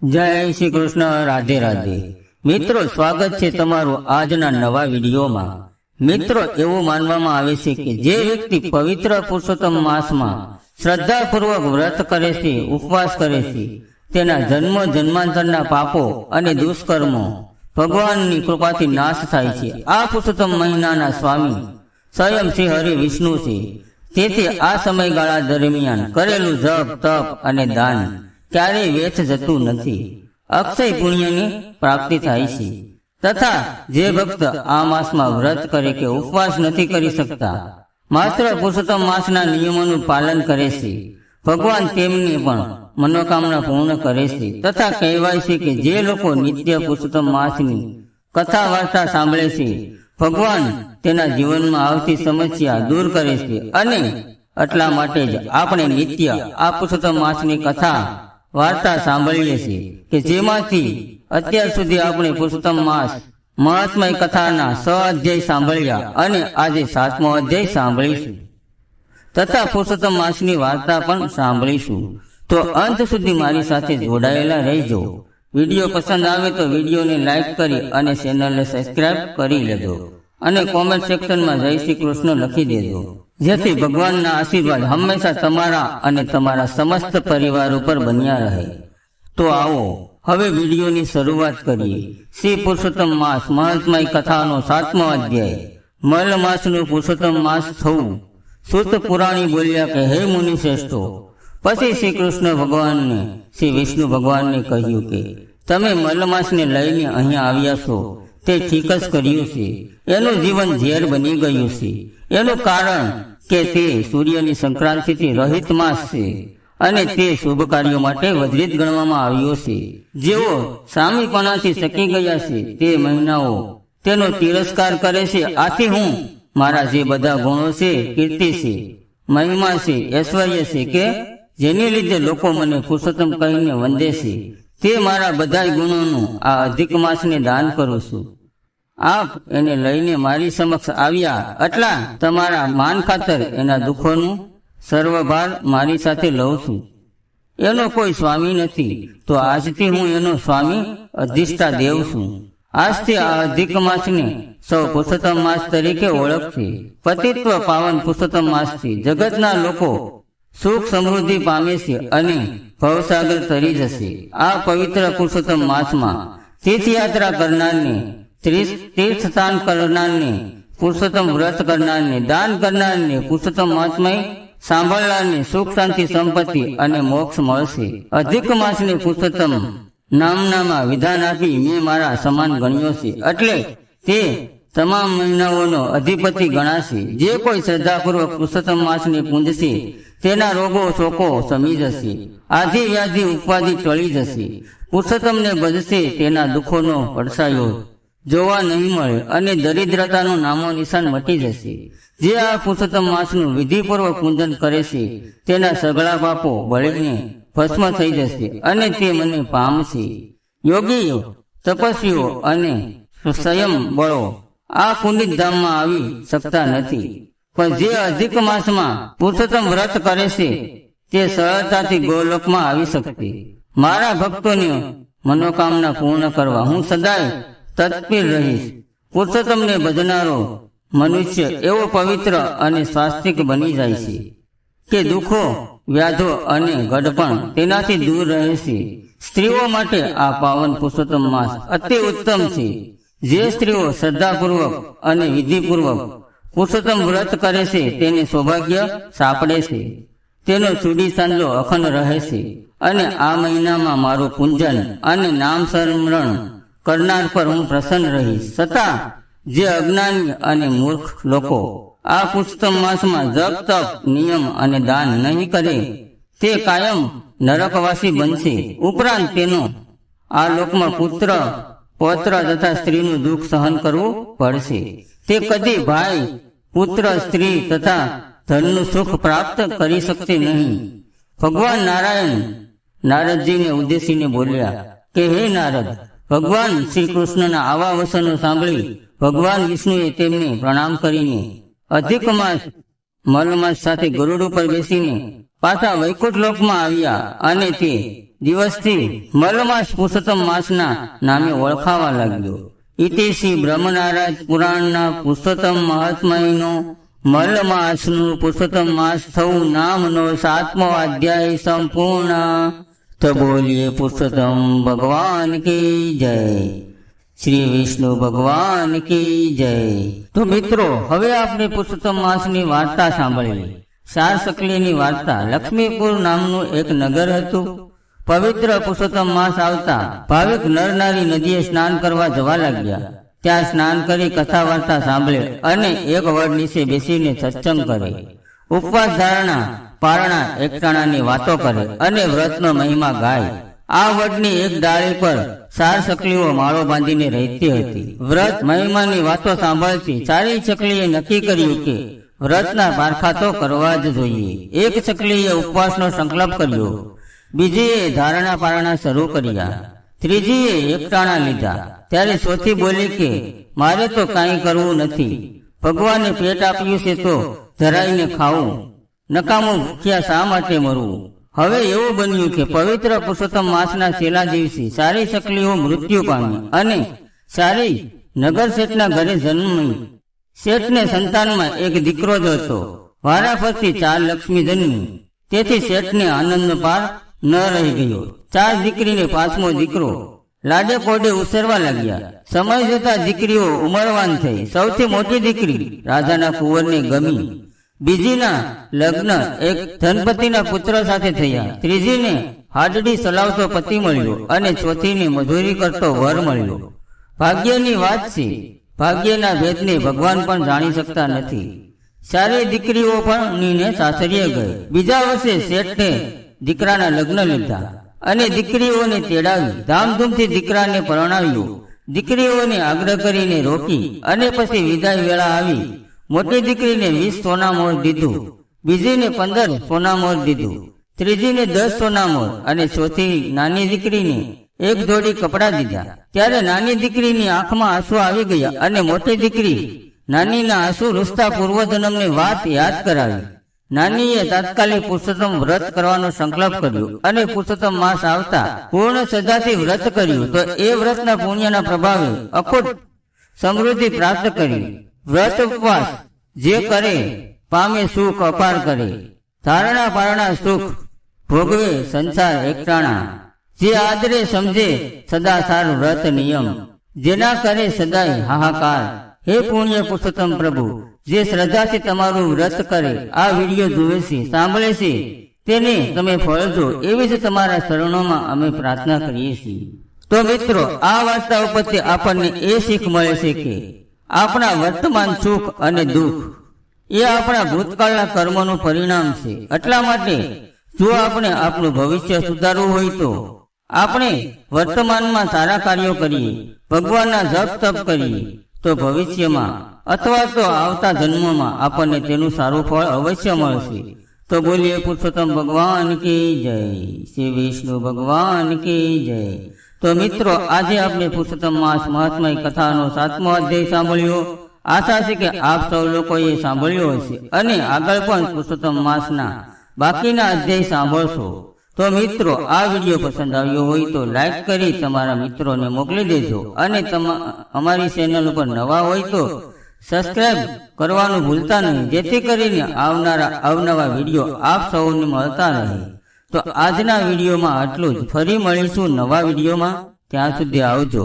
જય શ્રી કૃષ્ણ. રાધે રાધે. મિત્રો, સ્વાગત છે તમારું આજના નવા વિડીયોમાં. મિત્રો, એવું માનવામાં આવે છે કે જે વ્યક્તિ પવિત્ર પુરુષોત્તમ માસમાં શ્રદ્ધાપૂર્વક વ્રત કરે છે, ઉપવાસ કરે છે, તેના જન્મ જન્માંતરના પાપો અને દુષ્કર્મો ભગવાનની કૃપાથી નાશ થાય છે. આ પુરુષોત્તમ મહિનાના સ્વામી સ્વયં શ્રી હરિ વિષ્ણુ છે. તેથી આ સમયગાળા દરમિયાન કરેલું જપ, તપ અને દાન ક્યારેય વ્યર્થ જતું નથી. અક્ષય પુણ્યની પ્રાપ્તિ થાય છે. તથા જે ભક્ત આ માસમાં વ્રત કરે કે ઉપવાસ નથી કરી શકતા, માત્ર પુરુષોત્તમ માસના નિયમોનું પાલન કરે છે, ભગવાન તેમની પણ મનોકામના પૂર્ણ કરે છે. તથા કહેવાય છે કે જે લોકો નિત્ય પુરુષોત્તમ માસની કથા વાર્તા સાંભળે છે, ભગવાન તેના જીવનમાં આવતી સમસ્યા દૂર કરે છે. અને એટલા માટે જ આપણે નિત્ય આ પુરુષોત્તમ માસની કથા વાર્તા સાંભળીએ છીએ કે જેમાંથી અત્યાર સુધી આપણે પુરુષોત્તમ માસ મહાત્મય કથાના 6 અધ્યાય સાંભળ્યા અને આજે 7મો અધ્યાય સાંભળીશું તથા પુરુષોત્તમ માસની વાર્તા પણ સાંભળીશું. તો અંત સુધી મારી સાથે જોડાયેલા રહેજો. વિડીયો પસંદ આવે તો વિડીયોને લાઈક કરી અને ચેનલને સબસ્ક્રાઇબ કરી લેજો અને કોમેન્ટ સેક્શનમાં જય શ્રી કૃષ્ણ લખી દેજો, જેથી ભગવાનના આશીર્વાદ હંમેશા તમારા અને તમારા સમસ્ત પરિવાર ઉપર બન્યા રહે. તો આવો હવે વિડીયોની શરૂઆત કરીએ. શ્રી પુરુષોત્તમ માસ મહાત્મય કથાનો 7મો અધ્યાય. મલ માસનું પુરુષોત્તમ માસ થવું. સૂત પુરાણી બોલ્યા કે હે મુનિ શ્રેષ્ઠો. પછી શ્રી કૃષ્ણ ભગવાનને શ્રી વિષ્ણુ ભગવાનને કહ્યું કે તમે મલમાસને લઈને અહીંયા આવ્યા છો તે ઠીક જ કર્યું છે. એનું જીવન ઝેર બની ગયું છે. એનું કારણ કે તે સૂર્યની સંક્રાંતિથી રહિત માસ છે અને તે શુભ કાર્યો માટે વર્જિત ગણવામાં આવ્યો છે. જેઓ સામીપણાથી સકી ગયા છે તે મહિનાઓ તેનો તિરસ્કાર કરે છે. આથી હું મારા જે બધા ગુણો છે, કીર્તિ છે, મહિમા છે, ઐશ્વર્ય છે કે જેને લીધે લોકો મને પુરુષોત્તમ કહીને વંદે છે, તે મારા બધા ગુણોનું આ અધિક માસને દાન કરું છું. આપ એને લઈને મારી સમક્ષ આવ્યા એટલા તમારા માન ખાતર એના દુઃખોનું સર્વભાર મારી સાથે લઉં છું. એનો કોઈ સ્વામી નથી, તો આજથી હું એનો સ્વામી અધિષ્ઠા દેવ છું. આજથી આ અધિક માસને સૌ પુરુષોત્તમ માસ તરીકે ઓળખશે. પતિત્વ પાવન પુરુષોત્તમ માસથી જગતના લોકો સુખ સમૃદ્ધિ પામે છે અને ભવસાગર તરી જશે. આ પવિત્ર પુરુષોત્તમ માસમાં તીર્થયાત્રા કરનારને, તીર્થસ્થાન કરનારને, પુરુષોત્તમ વ્રત કરનારને, દાન કરનારને, પુરુષોત્તમ મહાત્મય સાંભળનારને સુખ, શાંતિ, સંપત્તિ અને મોક્ષ મળશે. અધિક માસને પુરુષોત્તમ નામનામાં વિધાન આપી મેં મારા સમાન ગણ્યો છે. એટલે તે તમામ મહિનાઓનો અધિપતિ ગણાશે. જે કોઈ શ્રદ્ધાપૂર્વક પુરુષોત્તમ માસને પૂંજશે તેના રોગો શોકો શમી જશે. આધિ વ્યાધિ ઉપાધિ ટળી જશે. પુરુષોત્તમને ભજશે તેના દુઃખોનો પડછાયો જોવા નહીં મળે અને દરિદ્રતાનું નામો નિશાન મટી જશે. જે આ પુરુષોત્તમ માસનું વિધિપૂર્વક પૂજન કરે છે તેના સઘળા પાપો બળીને ભસ્મ થઈ જશે અને તે મને પામશે. યોગીઓ, તપસ્વીઓ અને સંયમ બળો આ પુનિત ધામમાં આવી શકતા નથી, પણ જે અધિક માસમાં પુરુષોત્તમ વ્રત કરે છે તે સરળતાથી ગોલોકમાં આવી શકશે. મારા ભક્તોની મનોકામના પૂર્ણ કરવા હું સદાય તત્પર રહીશ. પુરુષોત્તમને ભજનારો મનુષ્ય એવો પવિત્ર અને સ્વાસ્તિક બની જાય છે કે દુઃખો, વ્યાધો અને ગડપણ તેનાથી દૂર રહે છે. સ્ત્રીઓ માટે આ પાવન પુરુષોત્તમ માસ અતિ ઉત્તમ છે. જે સ્ત્રીઓ શ્રદ્ધાપૂર્વક અને વિધિપૂર્વક પુરુષોત્તમ વ્રત કરે છે તેને સૌભાગ્ય સાંપડે છે. તેનો ચૂડી સાંજલો અખંડ રહે છે અને આ મહિનામાં મારું પૂજન અને નામ સ્મરણ કરનાર પર હું પ્રસન્ન રહીશ. છતાં જે અજ્ઞાની અને મૂર્ખ લોકો આ પુરુષોત્તમ માસમાં જપ, તપ, નિયમ અને દાન નહીં કરે તે કાયમ નરકવાસી બનશે. ઉપરાંત તેનો આ લોકમાં પુત્ર, પૌત્ર તથા સ્ત્રીનું દુઃખ સહન કરવું પડશે. તે કદી ભાઈ, પુત્ર, સ્ત્રી તથા ધનનું સુખ પ્રાપ્ત કરી શકશે નહીં. ભગવાન નારાયણ નારદજીને ઉદ્દેશીને બોલ્યા કે હે નારદ, ભગવાન શ્રી કૃષ્ણના આવા વચનો સાંભળી ભગવાન વિષ્ણુએ તેમને પ્રણામ કરીને અધિક માસ મલમાસ સાથે ગરુડ ઉપર બેસીને પાછા વૈકુંઠ લોકમાં આવ્યા અને તે દિવસથી મલમાસ પુરુષોત્તમ માસના નામે ઓળખાવા લાગ્યો. ઇતિશ્રી બ્રહ્મનારાજ પુરાણના પુરુષોત્તમ મહાત્મયનો મલમાસનું પુરુષોત્તમ માસ થવું નામનો 7મો અધ્યાય સંપૂર્ણ. તો બોલીએ પુરુષોત્તમ ભગવાન કી જય, શ્રી વિષ્ણુ ભગવાન કી જય. તો મિત્રો, હવે આપણે પુરુષોત્તમ માસની વાર્તા સાંભળીએ. સાર સકલીની વાર્તા. લક્ષ્મીપુર નામનું એક નગર હતું. પવિત્ર પુરુષોત્તમ માસ આવતા ભાવિક નર નારી નદીએ સ્નાન કરવા જવા લાગ્યા. ત્યાં સ્નાન કરી કથા વાર્તા સાંભળે અને એક વડ નીચે બેસીને સત્સંગ કરે. ઉપવાસ ધારણા પારણા એકટાણાની વાતો કરે અને વ્રતનો મહિમા ગાય. આ વડની એક ડાળી પર સાર સકલીઓ માળો બાંધીને રહેતી હતી. વ્રત મહિમાની વાતો સાંભળતી સારી સકલીએ નક્કી કર્યું કે વ્રતના પારખા તો કરવા જ જોઈએ. એક સકલીએ ઉપવાસનો સંકલ્પ કર્યો, બીજીએ ધારણા પારણા શરૂ કર્યા, ત્રીજીએ એકટાણા લીધા. ત્યારે ચોથી બોલી કે મારે તો કાંઈ કરવું નથી, ભગવાને પેટ આપ્યું છે તો ધરાઈને ખાવું, નકામું ભૂખ્યા શા માટે મરવું. હવે એવું બન્યું કે પવિત્ર પુરુષોત્તમ માસના છેલ્લા દિવસે સારી સકલીઓ મૃત્યુ પામી અને સારી નગર શેઠના ઘરે જન્મી. શેઠને સંતાનમાં એક દીકરો જ હતો. વારા ફરતી 4 લક્ષ્મી જન્મી. તેથી શેઠને આનંદનો પાર ન રહી ગયો. 4 દીકરીને 5મો દીકરો. લાડે પોડે ઉછેરવા લાગ્યા. સમય જતા દીકરીઓ ઉંમરવાન થઈ. સૌથી મોટી દીકરી રાજાના કુંવરને ગમી. બીજીના લગ્ન એક ધનપતિના પુત્ર સાથે થયા. ત્રીજીને હાડડી ચલાવતો પતિ મળ્યો અને ચોથીને મજૂરી કરતો વર મળ્યો. ભાગ્યની વાત છે. ભાગ્યના ભેદને ભગવાન પણ જાણી શકતા નથી. સારી દીકરીઓ પણ નીને સાસરીએ ગઈ. બીજા વર્ષે શેઠને દીકરાના લગ્ન લીધા અને દીકરીઓને તેડાવી. ધામધૂમથી દીકરાને પરણાવ્યો. દીકરીઓને આગ્રહ કરીને રોકી અને પછી વિદાય વેળા આવી. મોટી દીકરીને 20 સોના મોર દીધું, બીજીને 15 સોના મોર દીધું, ત્રીજીને 10 સોના મોર અને ચોથી નાની દીકરીને એક જોડી કપડાં દીધા. ત્યારે નાની દીકરીની આંખમાં આંસુ આવી ગયા અને મોટી દીકરી નાનીના આંસુ રૂસતા પૂર્વજન્મની વાત યાદ કરાવી. નાનીએ તાત્કાલિક પુરુષોત્તમ વ્રત કરવાનો સંકલ્પ કર્યો અને પુરુષોત્તમ માસ આવતા પૂર્ણ શ્રદ્ધાથી વ્રત કર્યું. તો એ વ્રતના પુણ્યના પ્રભાવે અખૂટ સમૃદ્ધિ પ્રાપ્ત કરી. વ્રત ઉપવાસ જે કરે પામે સુખ અપાર કરે. ધારણા પારણા સુખ ભોગવે સંસાર એકટાણા. જે આદરે સમજે સદા સાર વ્રત નિયમ. જેના કરે સદાય હાહાકાર. હે પુણ્ય પુરુષોત્તમ પ્રભુ, જે શ્રદ્ધાથી તમારું વ્રત કરે, આ વિડીયો જુએ છે, સાંભળે છે, તેને તમે ફળજો, એવી જ તમારા શરણોમાં અમે પ્રાર્થના કરીએ છીએ. તો મિત્રો, આ વાર્તા ઉપરથી આપણને એ શીખ મળે છે કે આપણા વર્તમાન સુખ અને દુઃખ એ આપણા ભૂતકાળના કર્મોનું પરિણામ છે. એટલા માટે જો આપણે આપણું ભવિષ્ય સુધારવું હોય તો આપણે વર્તમાનમાં સારા કાર્યો કરીએ, ભગવાનના જપ તપ કરીએ, તો ભવિષ્યમાં અથવા તો આવતા જન્મમાં આપણને તેનું સારું ફળ અવશ્ય મળશે. તો બોલીએ પુરુષોત્તમ ભગવાન કી જય, શ્રી વિષ્ણુ ભગવાન કી જય. તો મિત્રો, આજે આપણે પુરુષોત્તમ માસ મહાત્મય કથાનો 7મો અધ્યાય સાંભળ્યો. આશા છે કે આપ સૌ લોકોએ સાંભળ્યો હશે અને આગળ પણ પુરુષોત્તમ માસના બાકીના અધ્યાય સાંભળશો. તો મિત્રો, આ વિડીયો પસંદ આવ્યો હોય તો લાઈક કરી તમારા મિત્રોને મોકલી દેજો અને અમારી ચેનલ ઉપર નવા હોય તો સબસ્ક્રાઇબ કરવાનું ભૂલતા નહીં, જેથી કરીને આવનારા અવનવા વિડીયો આપ સૌને મળતા રહે. તો આજના વિડીયોમાં આટલું જ. ફરી મળીશું નવા વિડીયોમાં. ત્યાં સુધી આવજો.